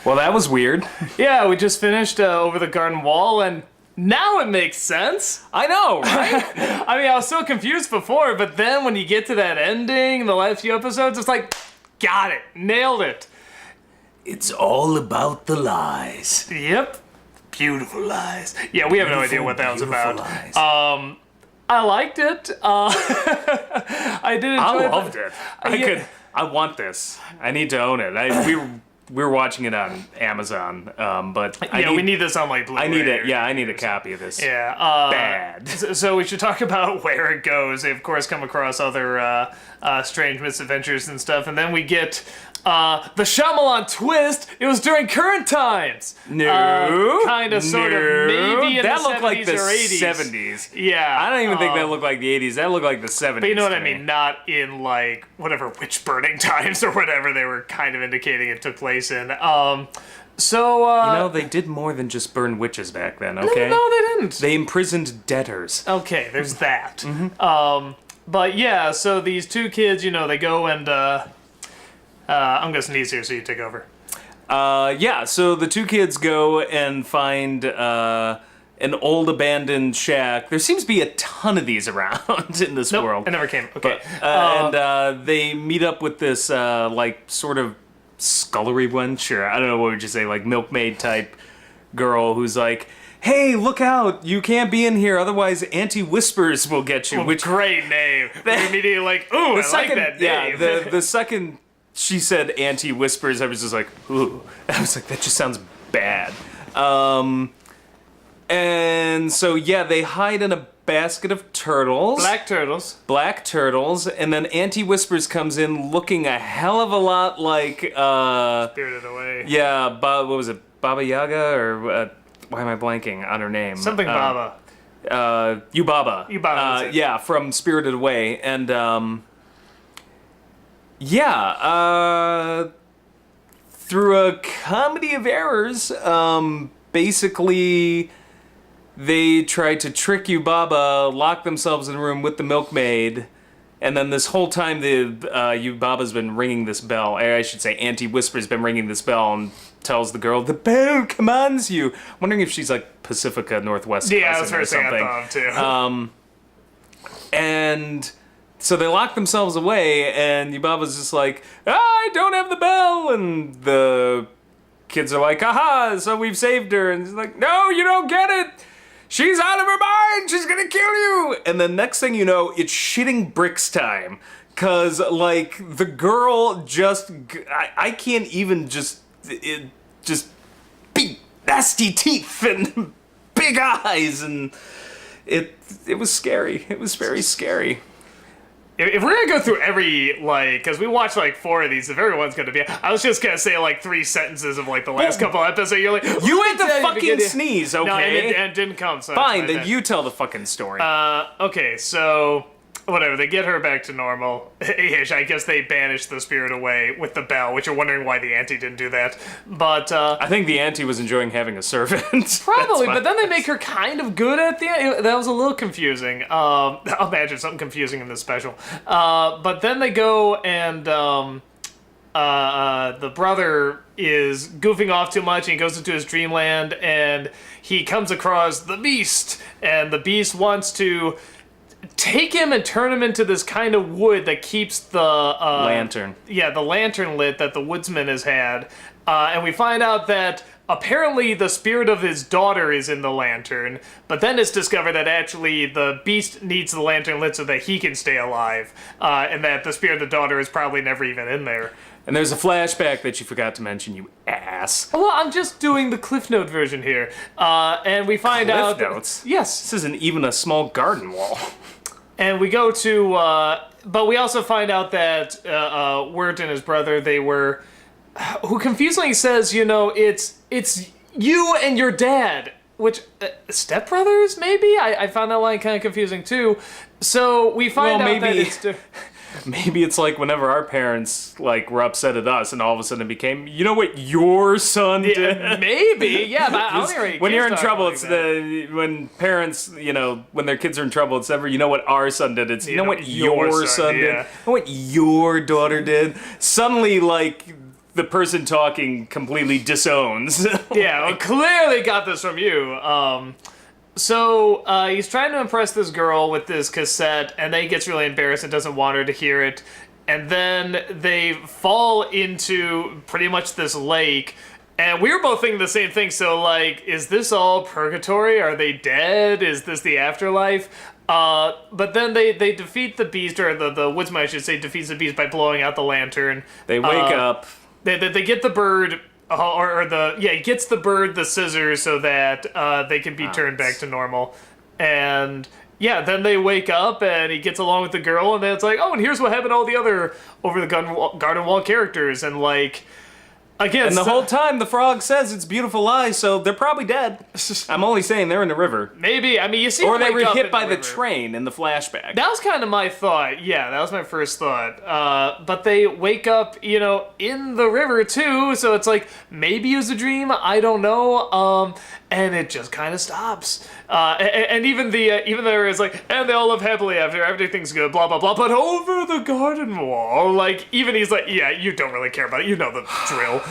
Well, that was weird. Yeah, we just finished Over the Garden Wall, and now it makes sense. I know, right? I mean, I was so confused before, but then when you get to that ending, the last few episodes, it's like, got it, nailed it. It's all about the lies. Yep. Beautiful lies. Yeah, we have no idea what that was about. Lies. I liked it. I did enjoy I loved it. Yeah. I want this. I need to own it. We were watching it on Amazon, but we need this on like Blu-ray. I need it. Yeah, I need a copy of this. Yeah. Bad. So we should talk about where it goes. They of course come across other strange misadventures and stuff, and then we get the Shyamalan twist. It was during current times. No. Kind of, sort of, maybe in that the looked 70s like the or 80s. 70s. Yeah. I don't even think that looked like the 80s. That looked like the 70s. But you know what to I me. mean? Not in like whatever witch burning times or whatever they were kind of indicating it took place in. They did more than just burn witches back then, okay? No, they didn't. They imprisoned debtors. Okay, there's that. But yeah, so these two kids, they go and I'm gonna sneeze here, so you take over. So the two kids go and find an old abandoned shack. There seems to be a ton of these around in this world. I never came. Okay. And they meet up with this sort of scullery wench, or I don't know, what would you say, like milkmaid type girl who's like, hey, look out, you can't be in here, otherwise Auntie Whispers will get you. Well, which great name. You're immediately like, ooh, I like that name. Yeah, the second she said Auntie Whispers, I was just like, ooh. I was like, that just sounds bad. And so, yeah, they hide in a basket of turtles. Black turtles. And then Auntie Whispers comes in looking a hell of a lot like... Spirited Away. Yeah, what was it? Baba Yaga? Or why am I blanking on her name? Something Baba. Yubaba. Yubaba. Yeah, from Spirited Away. And, through a comedy of errors, basically... They try to trick Yubaba, lock themselves in a room with the milkmaid, and then this whole time Yubaba's been ringing this bell. I should say Auntie Whisper's been ringing this bell and tells the girl, the bell commands you. I'm wondering if she's like Pacifica Northwest yeah, that's cousin or the first thing something. I thought too. And so they lock themselves away, and Yubaba's just like, I don't have the bell, and the kids are like, aha, so we've saved her, and he's like, no, you don't get it. She's out of her mind! She's gonna kill you! And the next thing you know, it's shitting bricks time. Cause, like, the girl just... I can't even just big, nasty teeth and big eyes, and it was scary. It was very scary. If we're gonna go through every, because we watched, 4 of these, if everyone's gonna be... I was just gonna say, 3 sentences of, the last couple episodes. You're like... You had the fucking sneeze, okay? No, it didn't come, so... Fine, then you tell the fucking story. Okay, so... Whatever, they get her back to normal. Ish, I guess they banished the spirit away with the bell, which you're wondering why the auntie didn't do that. But, I think the auntie was enjoying having a servant. Probably, but then they make her kind of good at the end. That was a little confusing. I'll imagine something confusing in this special. But then they go and, the brother is goofing off too much, and he goes into his dreamland, and he comes across the Beast, and the Beast wants to take him and turn him into this kind of wood that keeps the... lantern. Yeah, the lantern lit that the woodsman has had. And we find out that apparently the spirit of his daughter is in the lantern, but then it's discovered that actually the Beast needs the lantern lit so that he can stay alive, and that the spirit of the daughter is probably never even in there. And there's a flashback that you forgot to mention, you ass. Well, I'm just doing the Cliff Note version here. And we find out... Cliff Notes? Yes. This isn't even a small garden wall. And we go to... but we also find out that Wirt and his brother, they were... Who confusingly says, it's you and your dad. Which, stepbrothers, maybe? I found that line kind of confusing, too. So we find out that it's... Maybe it's like whenever our parents were upset at us, and all of a sudden it became, you know what your son did? Maybe, yeah. But I don't think when you're in trouble, it's when parents, when their kids are in trouble, it's never, you know what our son did. It's, you know what your son did. You know what your daughter did. Suddenly, the person talking completely disowns. Yeah, well, clearly got this from you. So he's trying to impress this girl with this cassette, and then he gets really embarrassed and doesn't want her to hear it. And then they fall into pretty much this lake. And we were both thinking the same thing. So, like, is this all purgatory? Are they dead? Is this the afterlife? But then they defeat the beast, or the woodsman, I should say, defeats the beast by blowing out the lantern. They wake up. They get the bird, he gets the bird the scissors so that they can be turned back to normal. And yeah, then they wake up and he gets along with the girl, and then it's like, oh, and here's what happened to all the other over the garden wall characters, and like. Again, And the whole time, the frog says it's beautiful lies, so they're probably dead. I'm only saying they're in the river. maybe, I mean, you see Or them they wake were up hit in by the river. train in the flashback. That was kind of my thought. Yeah, that was my first thought. But they wake up, in the river too. So it's like maybe it was a dream. I don't know. And it just kind of stops. And even there is like, and they all live happily after. Everything's good. Blah blah blah. But over the garden wall, like even he's like, yeah, you don't really care about it. You know the drill.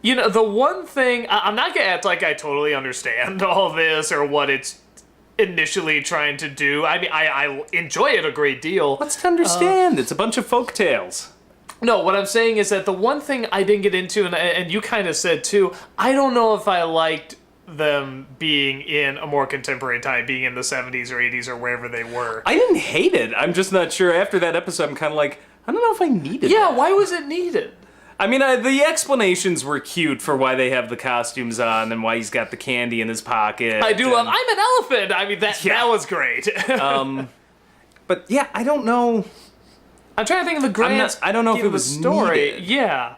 The one thing I'm not gonna act like I totally understand all this or what it's initially trying to do. I mean, I enjoy it a great deal. What's to understand? It's a bunch of folk tales. No, what I'm saying is that the one thing I didn't get into, and you kind of said too, I don't know if I liked them being in a more contemporary time, being in the 70s or 80s or wherever they were. I didn't hate it. I'm just not sure. After that episode, I'm kind of like, I don't know if I needed it. Yeah, why was it needed? I mean, the explanations were cute for why they have the costumes on and why he's got the candy in his pocket. I do love, I'm an elephant! I mean, that was great. But yeah, I don't know. I'm trying to think of the grand I don't know if scheme it of the was story. needed. Yeah.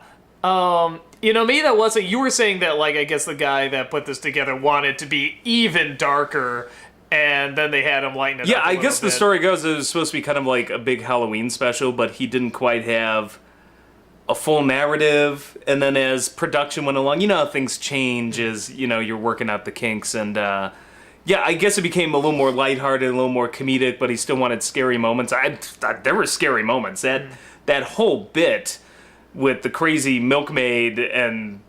Maybe that wasn't. You were saying that, like, I guess the guy that put this together wanted to be even darker, and then they had him lighten it up. Yeah, a I little guess the bit. story goes it was supposed to be kind of like a big Halloween special, but he didn't quite have a full narrative. And then as production went along, you know how things change as, you're working out the kinks. And, yeah, I guess it became a little more lighthearted, a little more comedic, but he still wanted scary moments. There were scary moments. That whole bit with the crazy milkmaid and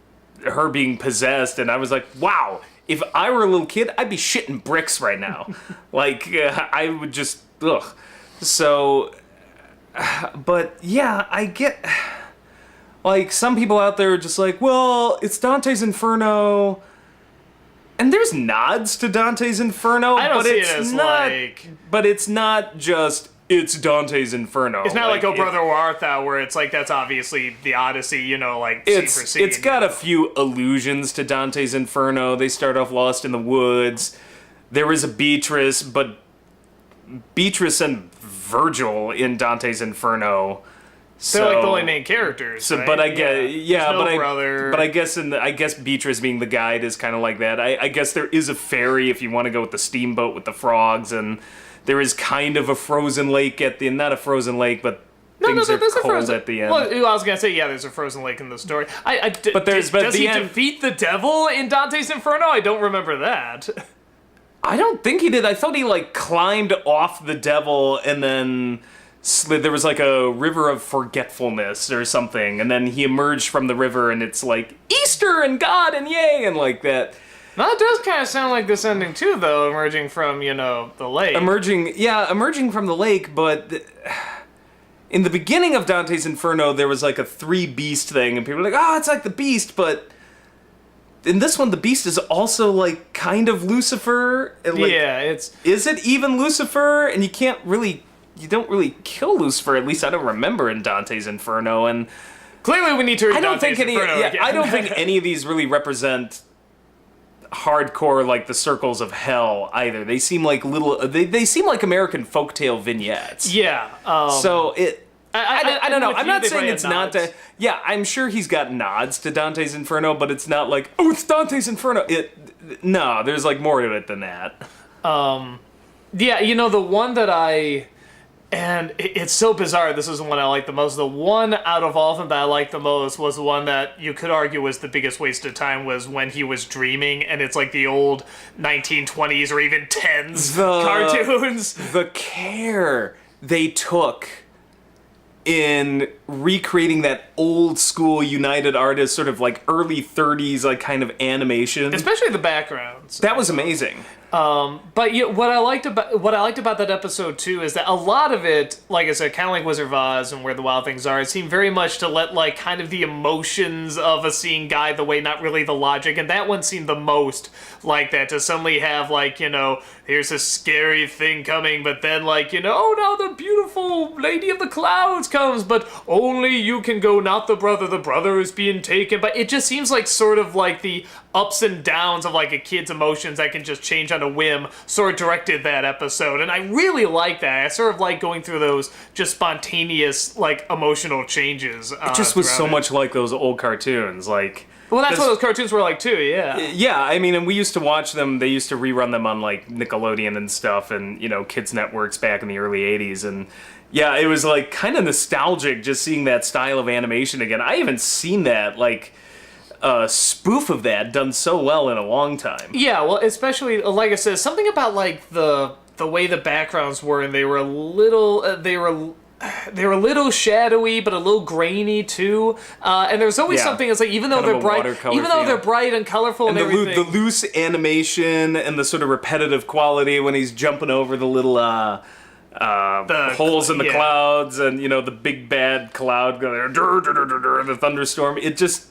her being possessed, and I was like, wow, if I were a little kid, I'd be shitting bricks right now. I would just, ugh. So, but yeah, I get, like, some people out there are just like, well, it's Dante's Inferno, and there's nods to Dante's Inferno, I don't but see it's it as not, like. but it's not just, it's Dante's Inferno. It's not like Oh Brother Where Art Thou, where it's like that's obviously the Odyssey, like scene for scene. It's got a few allusions to Dante's Inferno. They start off lost in the woods. There is a Beatrice, but Beatrice and Virgil in Dante's Inferno. They're like the only main characters. So, right? but I guess, yeah, There's no brother. but I guess I guess Beatrice being the guide is kind of like that. I guess there is a ferry if you want to go with the steamboat with the frogs, and there is kind of a frozen lake at the not a frozen lake, but things are there's a cold frozen, at the end. Well, I was gonna say there's a frozen lake in the story. But does the he end- defeat the devil in Dante's Inferno? I don't remember that. I don't think he did. I thought he climbed off the devil and then slid. There was a river of forgetfulness or something, and then he emerged from the river, and it's like Easter and God and yay and like that. Now, it does kind of sound like this ending too, though, emerging from the lake. Emerging from the lake, but in the beginning of Dante's Inferno, there was a three beast thing, and people were like, oh, it's like the beast, but in this one, the beast is also kind of Lucifer. And, is it even Lucifer? And you don't really kill Lucifer. At least I don't remember in Dante's Inferno. And clearly, we need to read I don't think Dante's Inferno again. I don't think any of these really represent hardcore the circles of hell either. They seem like they seem like American folktale vignettes. Yeah. So I don't know. I'm not saying it's not. nods. Yeah, I'm sure he's got nods to Dante's Inferno, but it's not like, oh, it's Dante's Inferno. No, there's more to it than that. Yeah, the one that and it's so bizarre, this is the one I like the most. The one out of all of them that I liked the most was the one that you could argue was the biggest waste of time, was when he was dreaming, and it's like the old 1920s or even 10s cartoons. The care they took in recreating that old school United Artists sort of like early 30s like kind of animation. Especially the backgrounds. That was amazing. But yeah, what I liked about that episode too is that a lot of it, like I said, kind of like Wizard of Oz and Where the Wild Things Are, it seemed very much to let like kind of the emotions of a scene guide the way, not really the logic. And that one seemed the most like that, to suddenly have like, you know, here's a scary thing coming, but then like, you know, oh now the beautiful Lady of the Clouds comes, but only you can go, not the brother is being taken. But it just seems like sort of like the ups and downs of like a kid's emotions that can just change on a whim sort of directed that episode, and I really like that. I sort of like going through those just spontaneous like emotional changes. It just was so much like those old cartoons, like. Well, that's what those cartoons were like too, yeah. Yeah, I mean, and we used to watch them. They used to rerun them on like Nickelodeon and stuff, and you know, kids networks back in the early '80s, and yeah, it was like kind of nostalgic just seeing that style of animation again. I haven't seen that like. Spoof of that done so well in a long time. Yeah, well, especially like I said, something about like the way the backgrounds were, and they were a little they were a little shadowy, but a little grainy too. And there's always something that's like, even though they're bright and colorful and everything, the loose animation and the sort of repetitive quality when he's jumping over the little the holes in the clouds, and you know the big bad cloud going the thunderstorm. It just.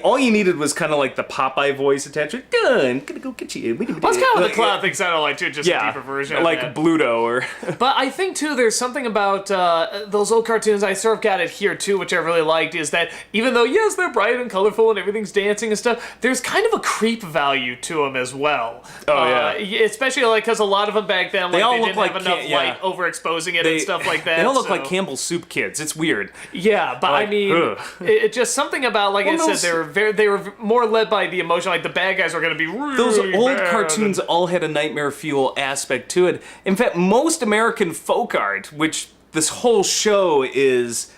All you needed was kind of like the Popeye voice attached. Done. Gonna go get you. That's kind of what the cloud thing sounded like too, just a deeper version. Like of that. Bluto or. But I think too, there's something about those old cartoons. I sort of got it here too, which I really liked. Is that even though yes, they're bright and colorful and everything's dancing and stuff, there's kind of a creep value to them as well. Oh yeah. Especially like because a lot of them back then, like they didn't have enough light overexposing it and stuff like that. They all look like Campbell Soup kids. It's weird. Yeah, but like, I mean, it just something about like I said, they were more led by the emotion. Like the bad guys were going to be really those old bad cartoons all had a nightmare fuel aspect to it. In fact, most American folk art, which this whole show is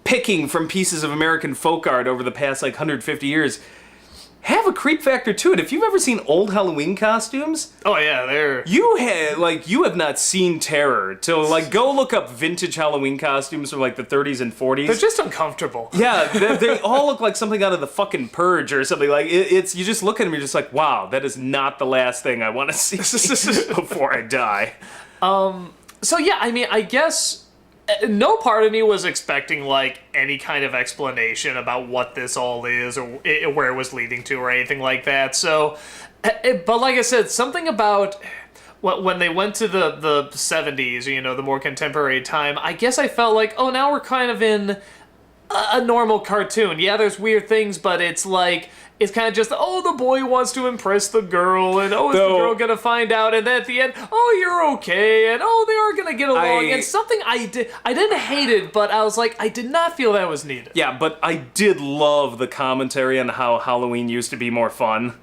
picking from pieces of American folk art over the past like 150 years, have a creep factor to it. If you've ever seen old Halloween costumes, oh yeah, you have not seen terror. So like go look up vintage Halloween costumes from like the 30s and 40s. They're just uncomfortable. Yeah, they all look like something out of the fucking Purge or something. Like it's you just look at them, you're just like, wow, that is not the last thing I want to see before I die. So yeah, I mean, I guess. No part of me was expecting like any kind of explanation about what this all is or where it was leading to or anything like that. So, but like I said, something about when they went to the 70s, you know, the more contemporary time, I guess I felt like, oh, now we're kind of in a normal cartoon. Yeah, there's weird things, but it's like, it's kind of just, oh, the boy wants to impress the girl, and oh, is the girl gonna find out? And then at the end, oh, you're okay, and oh, they are gonna get along. And something I didn't hate it, but I was like, I did not feel that was needed. Yeah, but I did love the commentary on how Halloween used to be more fun.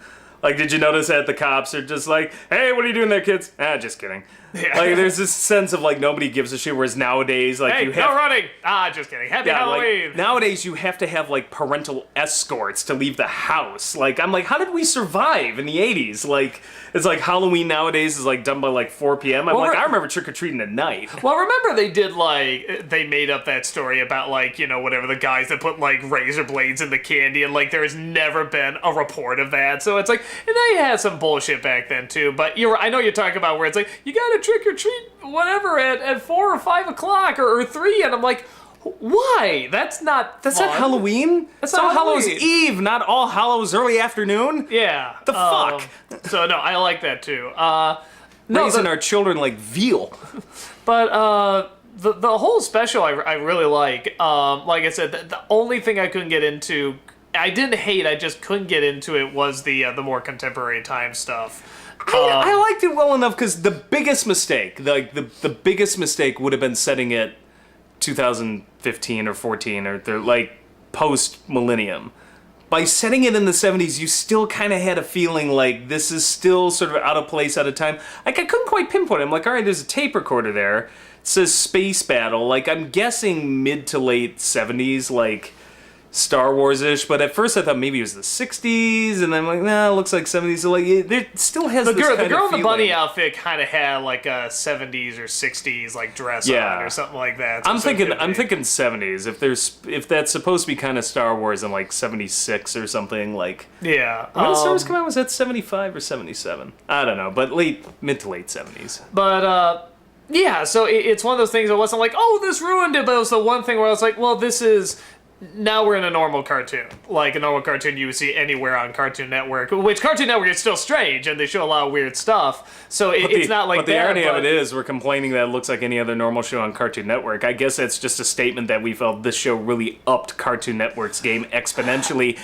Like, did you notice that the cops are just like, hey, what are you doing there, kids? Ah, just kidding. Yeah. Like, there's this sense of, like, nobody gives a shit, whereas nowadays, like, hey, you have... no running! Ah, just kidding. Happy Halloween! Like, nowadays, you have to have, like, parental escorts to leave the house. Like, I'm like, how did we survive in the 80s? Like, it's like Halloween nowadays is, like, done by, like, 4 p.m. I'm I remember trick-or-treating at night. Well, remember they did, like, they made up that story about, like, you know, whatever, the guys that put, like, razor blades in the candy, and, like, there has never been a report of that. So it's like, and they had some bullshit back then, too. But I know you're talking about where it's like, you gotta trick-or-treat whatever at 4 or 5 o'clock or 3, and I'm like, why? That's not Halloween. That's not All Hallows Eve, not All Hallows early afternoon. Yeah. The fuck. So no, I like that too. Raising our children like veal. But the whole special I really like. Like I said, the only thing I couldn't get into, I didn't hate, I just couldn't get into it, was the more contemporary time stuff. I liked it well enough because the biggest mistake, like the biggest mistake would have been setting it 2015 or 14 or like post-millennium. By setting it in the 70s, you still kind of had a feeling like this is still sort of out of place, out of time. Like, I couldn't quite pinpoint it. I'm like, all right, there's a tape recorder there. It says Space Battle. Like, I'm guessing mid to late 70s, like Star Wars-ish, but at first I thought maybe it was the 60s, and I'm like, nah, it looks like 70s. So like, it still has The this girl, kind the girl of in the bunny feeling. outfit kind of had like a 70s or 60s like dress Yeah. on or something like that. So I'm so it thinking could be. 70s. If that's supposed to be kind of Star Wars in like 76 or something, like Yeah. when did Star Wars come out? Was that 75 or 77? I don't know, but mid to late 70s. But yeah, so it's one of those things. It wasn't like, oh, this ruined it, but it was the one thing where I was like, well, this is. Now we're in a normal cartoon, like a normal cartoon you would see anywhere on Cartoon Network. Which Cartoon Network is still strange, and they show a lot of weird stuff. So it's not like but the that. irony of it is, we're complaining that it looks like any other normal show on Cartoon Network. I guess that's just a statement that we felt this show really upped Cartoon Network's game exponentially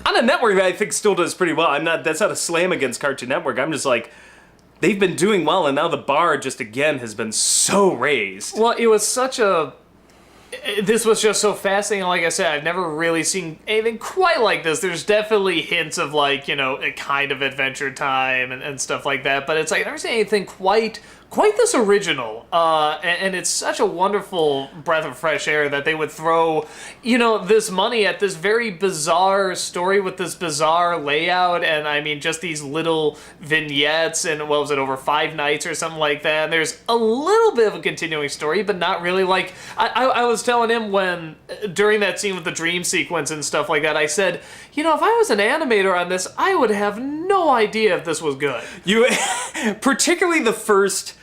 on a network that I think still does pretty well. That's not a slam against Cartoon Network. I'm just like, they've been doing well, and now the bar just again has been so raised. Well, it was such a. This was just so fascinating. Like I said, I've never really seen anything quite like this. There's definitely hints of like, a kind of Adventure Time and stuff like that, but it's like I've never seen anything quite this original. And it's such a wonderful breath of fresh air that they would throw, this money at this very bizarre story with this bizarre layout, and I mean just these little vignettes, and what was it, over 5 nights or something like that. And there's a little bit of a continuing story, but not really. Like I was telling him when during that scene with the dream sequence and stuff like that, I said, if I was an animator on this, I would have no idea if this was good. You, particularly the first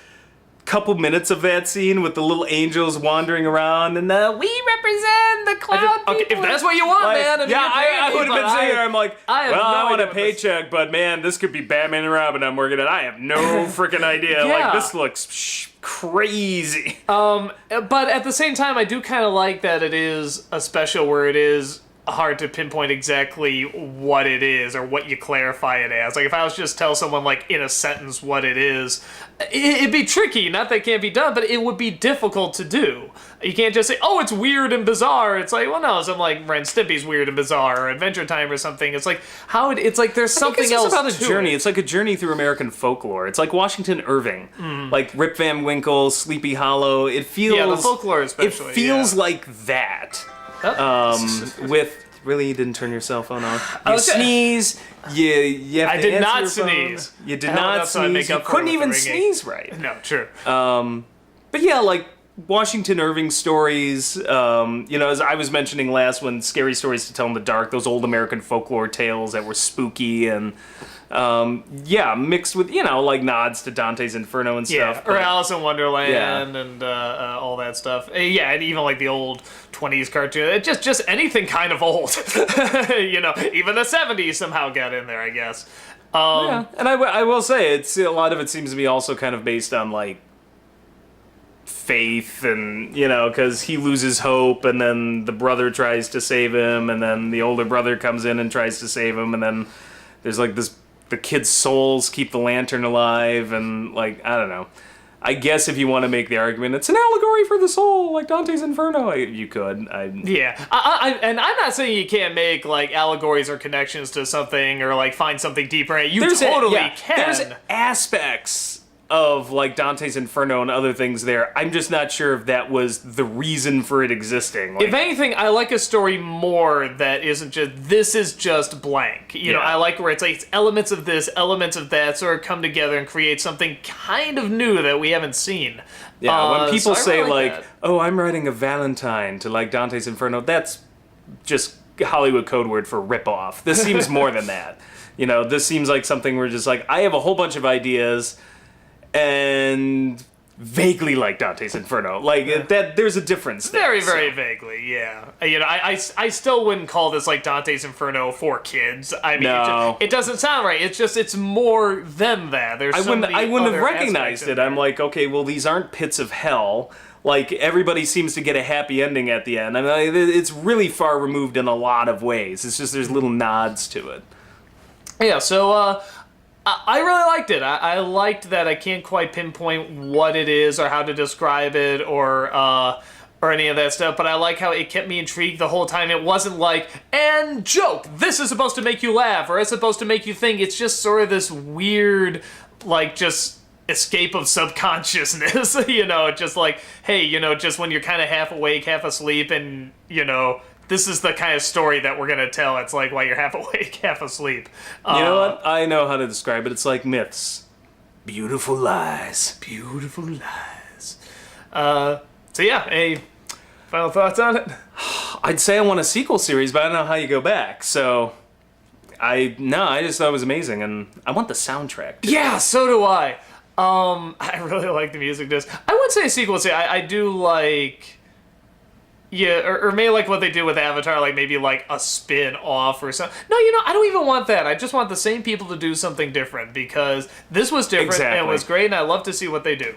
couple minutes of that scene with the little angels wandering around, and we represent the cloud Okay, people. if that's what you want, man. If Yeah, you're paying I me, would have but been sitting there. I'm like, I have well, no I want idea a what this- paycheck, but man, this could be Batman and Robin I'm working at. I have no freaking idea. Yeah. Like, this looks crazy. But at the same time, I do kind of like that it is a special where it is hard to pinpoint exactly what it is or what you clarify it as. Like, if I was just tell someone, like, in a sentence what it is, it'd be tricky. Not that it can't be done, but it would be difficult to do. You can't just say, oh, it's weird and bizarre. It's like, well, no, something like Ren Stimpy's weird and bizarre, or Adventure Time or something. It's like, it's like there's something it's else about a to journey. it. It's like a journey through American folklore. It's like Washington Irving, like Rip Van Winkle, Sleepy Hollow. It feels Yeah, the folklore especially. It feels yeah. like that. Oh. With really, you didn't turn your cell phone off. You Okay. sneeze. You have I to did answer not your phone. sneeze. You did I held not it up so I'd sneeze. make You up for it couldn't with even the ringing. sneeze right. No, true. But yeah, like Washington Irving stories. As I was mentioning last, when Scary Stories to Tell in the Dark, those old American folklore tales that were spooky and mixed with like nods to Dante's Inferno and Yeah, stuff. or but- Alice in Wonderland Yeah. and all that stuff. Yeah, and even like the old 20s cartoon. Just anything kind of old. Even the 70s somehow got in there, I guess. Yeah, and I will say it's a lot of it seems to be also kind of based on like faith and because he loses hope and then the brother tries to save him and then the older brother comes in and tries to save him and then there's like the kids' souls keep the lantern alive and like I don't know. I guess if you want to make the argument, it's an allegory for the soul, like Dante's Inferno. You could. Yeah, and I'm not saying you can't make like allegories or connections to something or like find something deeper. You totally can. There's aspects of like Dante's Inferno and other things there. I'm just not sure if that was the reason for it existing. Like, If anything, I like a story more that isn't just, this is just blank. I like where it's like it's elements of this, elements of that, sort of come together and create something kind of new that we haven't seen. when people so I say really like, that. "Oh, I'm writing a Valentine to like Dante's Inferno," that's just Hollywood code word for ripoff. This seems more than that. This seems like something where just like I have a whole bunch of ideas and vaguely like Dante's Inferno. Like that there's a difference there. Very, so. very vaguely, yeah. I still wouldn't call this like Dante's Inferno for kids. I mean, No. it doesn't sound right. It's more than that. There's I so wouldn't many have other recognized aspects it. in there. I'm like, okay, well these aren't pits of hell. Like everybody seems to get a happy ending at the end. I mean, it's really far removed in a lot of ways. It's just there's little nods to it. Yeah, so I really liked it. I liked that I can't quite pinpoint what it is or how to describe it or any of that stuff, but I like how it kept me intrigued the whole time. It wasn't like, and joke, this is supposed to make you laugh or it's supposed to make you think. It's just sort of this weird, like, just escape of subconsciousness, just like, hey, just when you're kind of half awake, half asleep, and, this is the kind of story that we're gonna tell. It's like while you're half awake, half asleep. You know what? I know how to describe it. It's like myths. Beautiful lies. Beautiful lies. So yeah, any final thoughts on it? I'd say I want a sequel series, but I don't know how you go back. So, I just thought it was amazing, and I want the soundtrack too. Yeah, so do I. I really like the music disc. I wouldn't say a sequel. Say I do like, yeah, or maybe like what they did with Avatar, like maybe like a spin off or something. No, I don't even want that. I just want the same people to do something different because this was different and it was great, and I love to see what they do.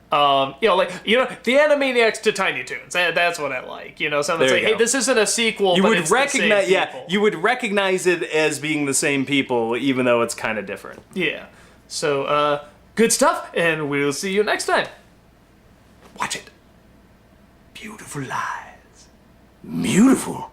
The Animaniacs to Tiny Toons. That's what I like. Someone's like, hey, this isn't a sequel. But it's the same people. You would recognize it as being the same people, even though it's kind of different. Yeah. So, good stuff, and we'll see you next time. Watch it. Beautiful lies. Beautiful.